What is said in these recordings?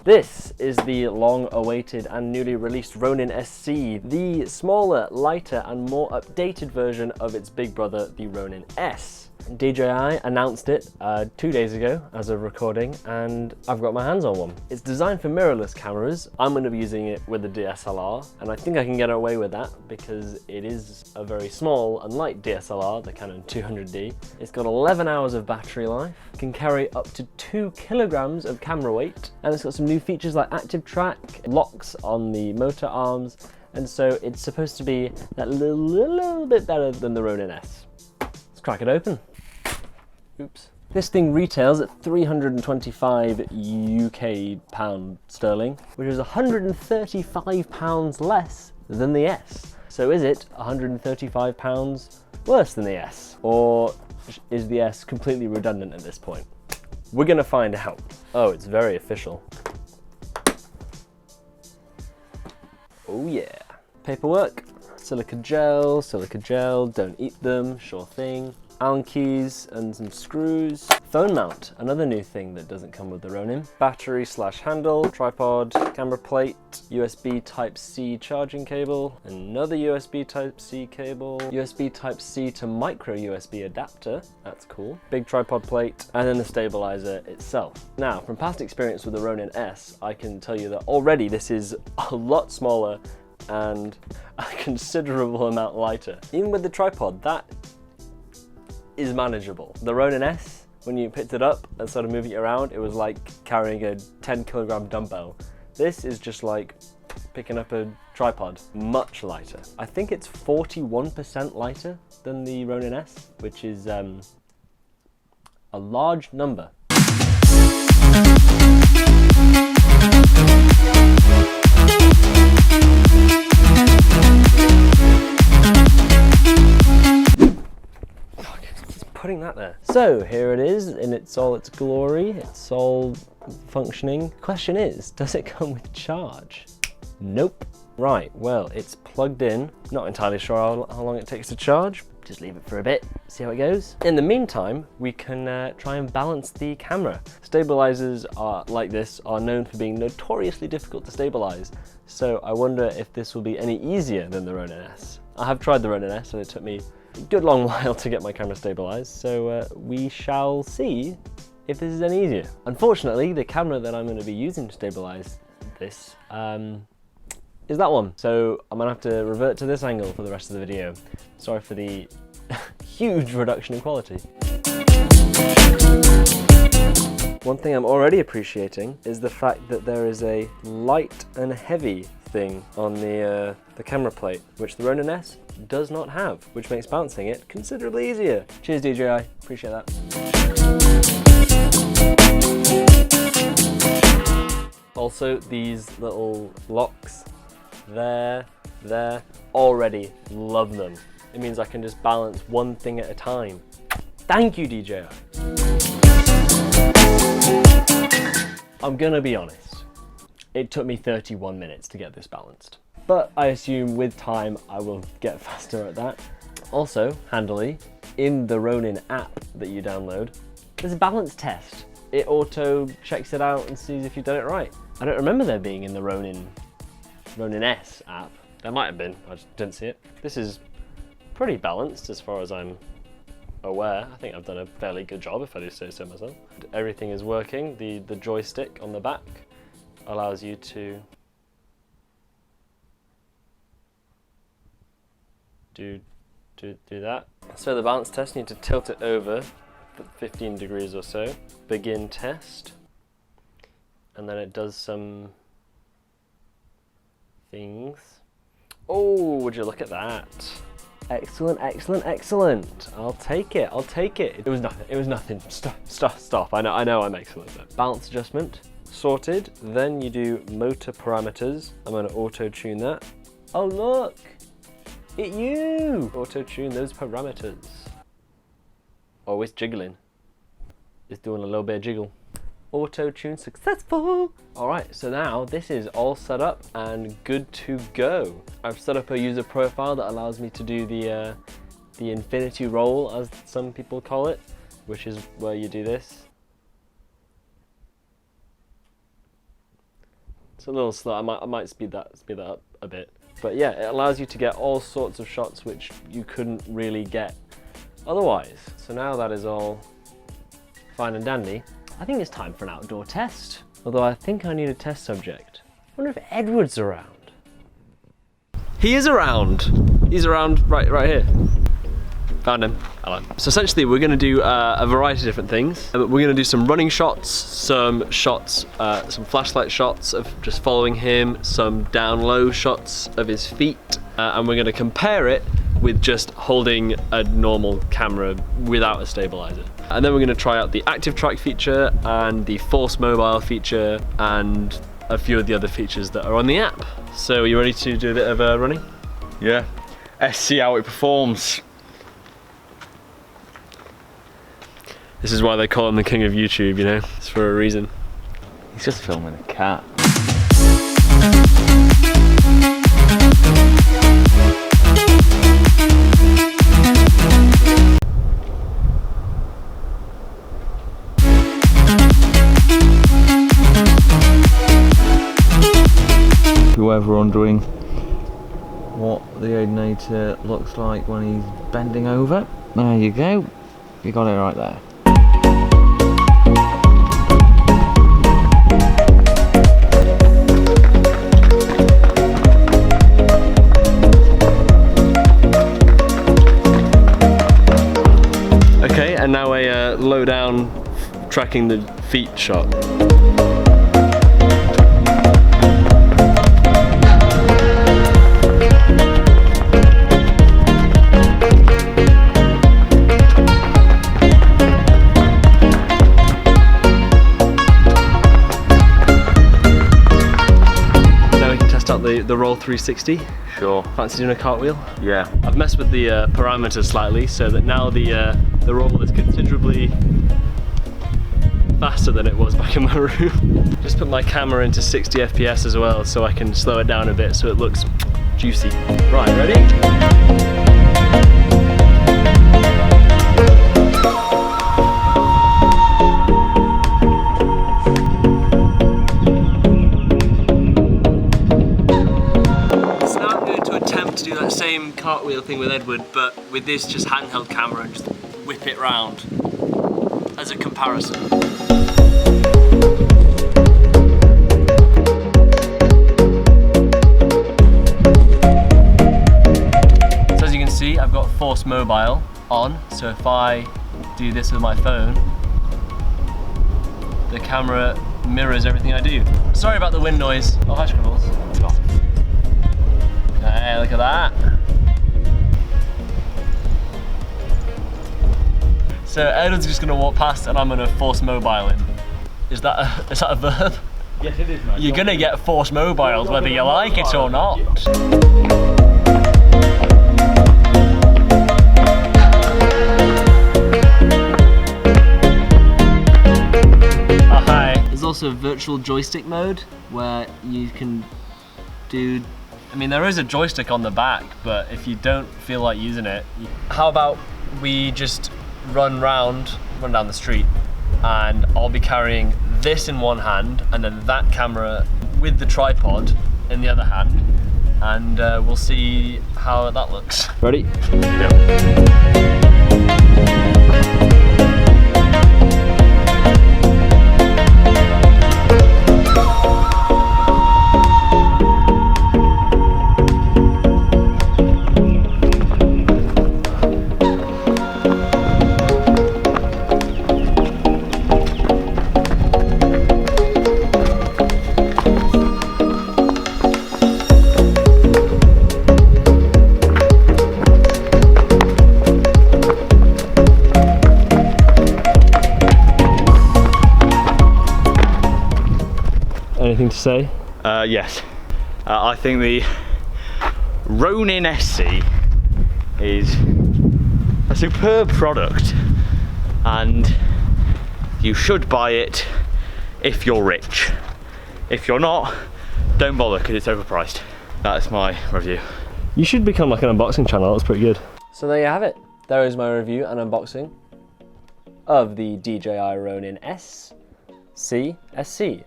This is the long-awaited and newly released Ronin-SC, the smaller, lighter and more updated version of its big brother, the Ronin S. DJI announced it 2 days ago as of recording, and I've got my hands on one. It's designed for mirrorless cameras. I'm going to be using it with a DSLR, and I think I can get away with that because it is a very small and light DSLR, the Canon 200D. It's got 11 hours of battery life, can carry up to 2 kilograms of camera weight, and it's got some new features like active track, locks on the motor arms, and so it's supposed to be that little bit better than the Ronin S. Let's crack it open. Oops. This thing retails at 325 UK pound sterling, which is 135 pounds less than the S. So is it 135 pounds worse than the S? Or is the S completely redundant at this point? We're gonna find out. Oh, it's very official. Oh yeah. Paperwork, silica gel, don't eat them, sure thing. Allen keys and some screws. Phone mount, another new thing that doesn't come with the Ronin. Battery / handle, tripod, camera plate, USB Type-C charging cable, another USB Type-C cable, USB Type-C to micro USB adapter, that's cool. Big tripod plate, and then the stabilizer itself. Now, from past experience with the Ronin S, I can tell you that already this is a lot smaller and a considerable amount lighter. Even with the tripod, that is manageable. The Ronin S, when you picked it up and started moving it around, it was like carrying a 10-kilogram dumbbell. This is just like picking up a tripod, much lighter. I think it's 41% lighter than the Ronin S, which is a large number. Putting that there. So here it is in all its glory, it's all functioning. Question is, does it come with charge? Nope. Right, well, it's plugged in. Not entirely sure how long it takes to charge. Just leave it for a bit, see how it goes. In the meantime, we can try and balance the camera. Stabilizers like this are known for being notoriously difficult to stabilize. So I wonder if this will be any easier than the Ronin S. I have tried the Ronin S and it took me a good long while to get my camera stabilized, so we shall see if this is any easier. Unfortunately, the camera that I'm going to be using to stabilize this is that one, so I'm going to have to revert to this angle for the rest of the video. Sorry for the huge reduction in quality. One thing I'm already appreciating is the fact that there is a light and heavy thing on the camera plate, which the Ronin S does not have, which makes balancing it considerably easier. Cheers DJI, appreciate that. Also, these little locks, there, already love them. It means I can just balance one thing at a time. Thank you DJI. I'm gonna be honest, it took me 31 minutes to get this balanced. But I assume with time I will get faster at that. Also, handily, in the Ronin app that you download, there's a balance test. It auto checks it out and sees if you've done it right. I don't remember there being in the Ronin S app. There might have been, I just didn't see it. This is pretty balanced as far as I'm aware. I think I've done a fairly good job if I do say so myself. Everything is working. The joystick on the back allows you to do that. So the balance test, you need to tilt it over 15 degrees or so. Begin test. And then it does some things. Oh, would you look at that? Excellent, excellent, excellent. I'll take it, I'll take it. It was nothing, stop. I know I'm excellent at it. Balance adjustment, sorted. Then you do motor parameters. I'm gonna auto-tune that. Oh look, auto-tune those parameters. Oh, it's jiggling. It's doing a little bit of jiggle. Auto-tune successful. All right, so now this is all set up and good to go. I've set up a user profile that allows me to do the infinity roll, as some people call it, which is where you do this. a little slow. I might speed that up a bit. But yeah, it allows you to get all sorts of shots which you couldn't really get otherwise. So now that is all fine and dandy, I think it's time for an outdoor test. Although I think I need a test subject. I wonder if Edward's around. He is around. He's around right here. Found him. Hello. So essentially we're going to do a variety of different things. We're going to do some running shots, some flashlight shots of just following him, some down low shots of his feet, and we're going to compare it with just holding a normal camera without a stabilizer. And then we're going to try out the active track feature and the force mobile feature and a few of the other features that are on the app. So are you ready to do a bit of running? Yeah. Let's see how it performs. This is why they call him the king of YouTube, you know? It's for a reason. He's just filming a cat. Whoever wondering what the Odinator looks like when he's bending over, there you go. You got it right there. Okay, and now a low down tracking the feet shot. The roll 360. Sure. Fancy doing a cartwheel? Yeah. I've messed with the parameters slightly so that now the roll is considerably faster than it was back in my room. Just put my camera into 60 FPS as well so I can slow it down a bit so it looks juicy. Right, ready? Same cartwheel thing with Edward, but with this just handheld camera and just whip it round as a comparison. So as you can see, I've got Force Mobile on, so if I do this with my phone, the camera mirrors everything I do. Sorry about the wind noise. Oh, hi Scribbles. Hey, look at that. So Edward's just going to walk past and I'm going to force mobile him. Is that a verb? Yes, it is, mate. You're going to get force mobiled whether you like it or not. Oh, hi. There's also virtual joystick mode where you can do... I mean, there is a joystick on the back, but if you don't feel like using it, how about we just run down the street, and I'll be carrying this in one hand, and then that camera with the tripod in the other hand, and we'll see how that looks. Ready? Yeah. Anything to say? Yes. I think the Ronin-SC is a superb product and you should buy it if you're rich. If you're not, don't bother because it's overpriced. That's my review. You should become like an unboxing channel, that's pretty good. So there you have it. There is my review and unboxing of the DJI Ronin S. SC,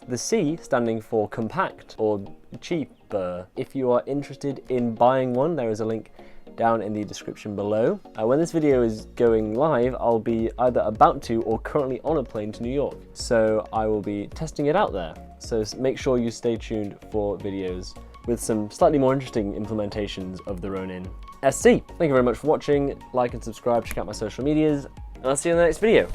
the C standing for compact or cheaper. If you are interested in buying one, there is a link down in the description below. When this video is going live, I'll be either about to or currently on a plane to New York, so I will be testing it out there. So make sure you stay tuned for videos with some slightly more interesting implementations of the Ronin SC. Thank you very much for watching. Like and subscribe, check out my social medias, and I'll see you in the next video.